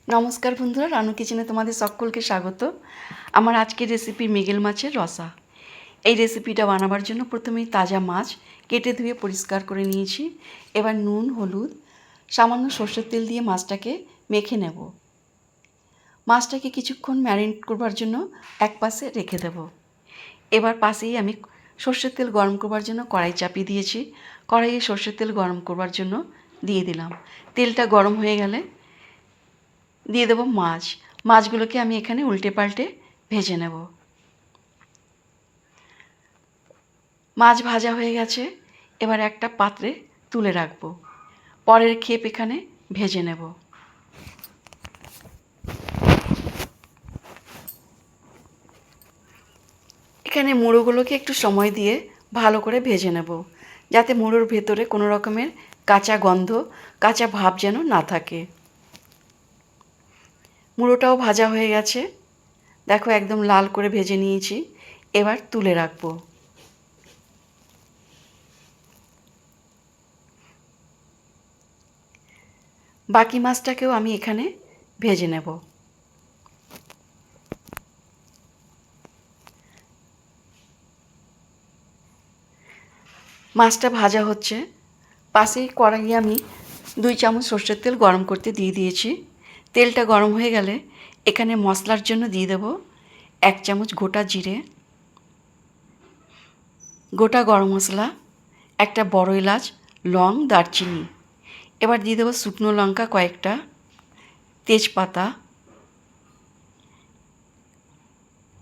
নমস্কার বন্ধুরা, রানু কিচেনে তোমাদের সকলকে স্বাগত। আমার আজকের রেসিপি মৃগেল মাছের রসা। এই রেসিপিটা বানাবার জন্য প্রথমেই তাজা মাছ কেটে ধুয়ে পরিষ্কার করে নিয়েছি। এবার নুন, হলুদ, সামান্য সর্ষের তেল দিয়ে মাছটাকে মেখে নেব। মাছটাকে কিছুক্ষণ ম্যারিনেট করবার জন্য এক পাশে রেখে দেব। এবার পাশেই আমি সর্ষের তেল গরম করবার জন্য কড়াই চাপিয়ে দিয়েছি। কড়াইয়ে সর্ষের তেল গরম করবার জন্য দিয়ে দিলাম। তেলটা গরম হয়ে গেলে দিয়ে দেবো মাছগুলোকে আমি এখানে উল্টে পাল্টে ভেজে নেব। মাছ ভাজা হয়ে গেছে, এবার একটা পাত্রে তুলে রাখবো। পরের খেপ এখানে ভেজে নেব। এখানে মুড়োগুলোকে একটু সময় দিয়ে ভালো করে ভেজে নেব, যাতে মুড়োর ভেতরে কোনো রকমের কাঁচা গন্ধ, কাঁচা ভাব যেন না থাকে। মুড়োটাও ভাজা হয়ে গেছে, দেখো একদম লাল করে ভেজে নিয়েছি। এবার তুলে রাখবো। বাকি মাছটাকেও আমি এখানে ভেজে নেব। মাছটা ভাজা হচ্ছে, পাশেই কড়াইয়ে আমি 2 চামচ সর্ষের তেল গরম করতে দিয়ে দিয়েছি। তেলটা গরম হয়ে গেলে এখানে মশলার জন্য দিয়ে দেব 1 চামচ গোটা জিরে, গোটা গরম মশলা, একটা বড় এলাচ, লং, দারচিনি। এবার দিয়ে দেবো শুকনো লঙ্কা কয়েকটা, তেজপাতা,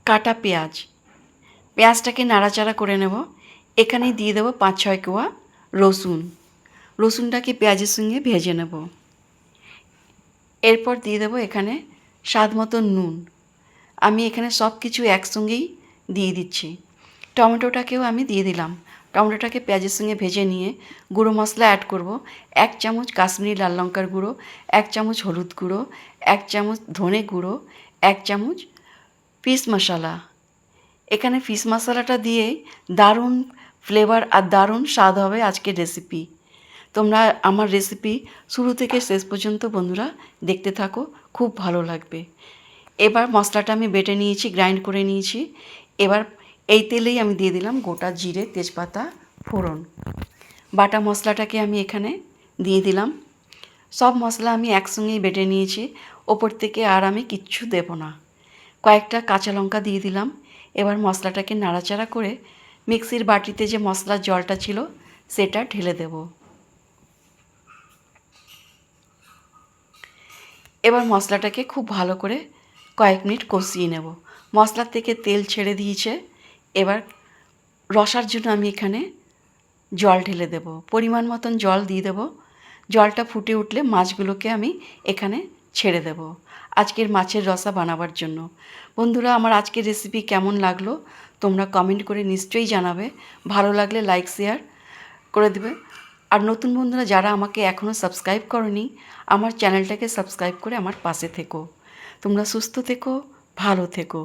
কাটা পেঁয়াজটাকে নাড়াচাড়া করে নেব। এখানেই দিয়ে দেবো 5-6 কোয়া রসুনটাকে পেঁয়াজের সঙ্গে ভেজে নেব। এরপর দিয়ে দেবো এখানে স্বাদ মতো নুন। আমি এখানে সব কিছু একসঙ্গেই দিয়ে দিচ্ছি। টমেটোটাকেও আমি দিয়ে দিলাম। টমেটোটাকে পেঁয়াজের সঙ্গে ভেজে নিয়ে গুঁড়ো মশলা অ্যাড করব। 1 চামচ কাশ্মীরি লাল লঙ্কার গুঁড়ো, 1 চামচ হলুদ গুঁড়ো, 1 চামচ ধনে গুঁড়ো, 1 চামচ ফিশ মশলা। এখানে ফিশ মশলাটা দিয়েই দারুণ ফ্লেভার আর দারুণ স্বাদ হবে আজকের রেসিপি। তোমরা আমার রেসিপি শুরু থেকে শেষ পর্যন্ত বন্ধুরা দেখতে থাকো, খুব ভালো লাগবে। এবার মশলাটা আমি বেটে নিয়েছি, গ্রাইন্ড করে নিয়েছি। এবার এই তেলেই আমি দিয়ে দিলাম গোটা জিরে, তেজপাতা, ফোড়ন। বাটা মশলাটাকে আমি এখানে দিয়ে দিলাম। সব মশলা আমি একসঙ্গেই বেটে নিয়েছি, ওপর থেকে আর আমি কিচ্ছু দেব না। কয়েকটা কাঁচা লঙ্কা দিয়ে দিলাম। এবার মশলাটাকে নাড়াচাড়া করে মিক্সির বাটিতে যে মশলার জলটা ছিল সেটা ঢেলে দেব। এবার মশলাটাকে খুব ভালো করে কয়েক মিনিট কষিয়ে নেব। মশলার থেকে তেল ছেড়ে দিয়েছে। এবার রসার জন্য আমি এখানে জল ঢেলে দেব। পরিমাণ মতন জল দিয়ে দেব। জলটা ফুটে উঠলে মাছগুলোকে আমি এখানে ছেড়ে দেব আজকের মাছের রসা বানাবার জন্য। বন্ধুরা, আমার আজকের রেসিপি কেমন লাগলো তোমরা কমেন্ট করে নিশ্চয়ই জানাবে। ভালো লাগলে লাইক শেয়ার করে দেবে। আর নতুন বন্ধুরা যারা আমাকে এখনও সাবস্ক্রাইব করনি, আমার চ্যানেলটাকে সাবস্ক্রাইব করে আমার পাশে থেকো। তোমরা সুস্থ থেকো, ভালো থেকো।